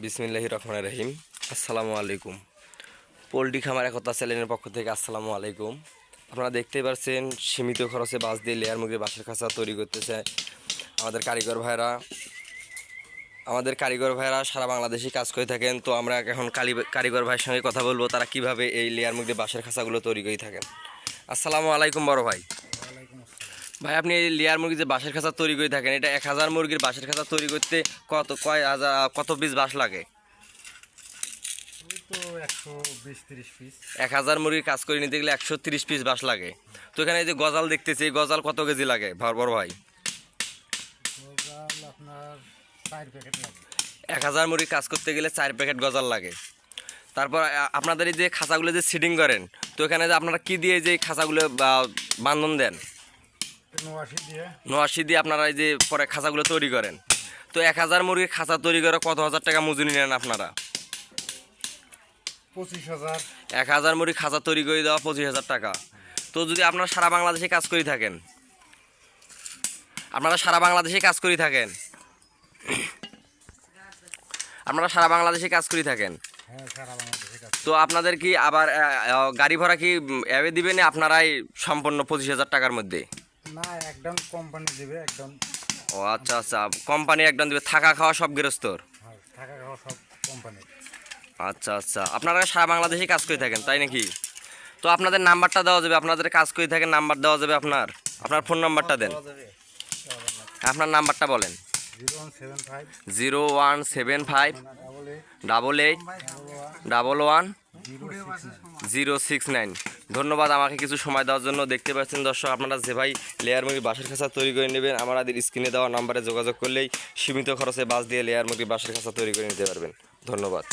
বিসমিল্লাহির রহমানির রহিম। আসসালামু আলাইকুম। পোলট্রি খামার একতা চ্যানেলের পক্ষ থেকে আসসালামু আলাইকুম। আপনারা দেখতেই পাচ্ছেন সীমিত খরচে বাঁশ দিয়ে লেয়ার মুরগির বাঁশের খাঁচা তৈরি করতেছে আমাদের কারিগর ভাইরা সারা বাংলাদেশে কাজ করে থাকেন। তো আমরা এখন কারিগর ভাইয়ের সঙ্গে কথা বলবো তারা কিভাবে এই লেয়ার মুরগির বাঁশের খাঁচাগুলো তৈরি করে থাকেন। আসসালামু আলাইকুম বড় ভাই। ভাই, আপনি এই লেয়ার মুরগির যে বাঁশের খাঁচা তৈরি করে থাকেন, এটা 1000 মুরগির বাঁশের খাঁচা তৈরি করতে কত পিস বাঁশ লাগে? 1000 মুরগির কাজ করে নিতে গেলে 130 পিস বাঁশ লাগে। তো এখানে এই যে গজাল দেখতেছি, এই গজাল কত কেজি লাগে বড় ভাই? 1000 মুরগি কাজ করতে গেলে 4 প্যাকেট গজাল লাগে। তারপর আপনাদের এই যে খাঁচাগুলো যে সিডিং করেন, তো এখানে যে আপনারা কি দিয়ে যে খাঁচাগুলো বান্ধন দেন? নোয়াশি দিয়ে আপনারা এই যে পরে খাঁচাগুলো তৈরি করেন। তো 1000 মুরগির খাঁচা তৈরি করে কত হাজার টাকা মজুরি নেন আপনারা? 25,000। 1000 মুরগি খাঁচা তৈরি করে দেওয়া 25,000 টাকা। তো যদি আপনারা সারা বাংলাদেশে কাজ করে থাকেন, আপনারা সারা বাংলাদেশে কাজ করে থাকেন হ্যাঁ, সারা বাংলাদেশে কাজ। তো আপনাদের কি আবার গাড়ি ভাড়া কি অ্যাবে দিবেন, আপনারাই সম্পূর্ণ 25,000 টাকার মধ্যে? না, একদম কোম্পানি দিবে একদম। ও আচ্ছা আচ্ছা, কোম্পানি একদম দেবে, থাকা খাওয়া সব গৃহস্থর? হ্যাঁ, থাকা খাওয়া সব কোম্পানি। আচ্ছা আচ্ছা, আপনারা সারা বাংলাদেশে কাজ করে থাকেন তাই নাকি? তো আপনাদের নাম্বারটা দেওয়া যাবে, আপনাদের কাজ করে থাকেন নাম্বার দেওয়া যাবে আপনার ফোন নাম্বারটা দেন, আপনার নাম্বারটা বলেন। 0175 881111 ধন্যবাদ আমাকে কিছু সময় দেওয়ার জন্য। দেখতে পাচ্ছেন দর্শক, আপনারা যে ভাই লেয়ার মুরগি বাঁশের খাঁচা তৈরি করে নেবেন, আমাদের স্ক্রিনে দেওয়া নাম্বারে যোগাযোগ করলেই সীমিত খরচে বাঁশ দিয়ে লেয়ার মুরগি বাঁশের খাঁচা তৈরি করে নিতে পারবেন। ধন্যবাদ।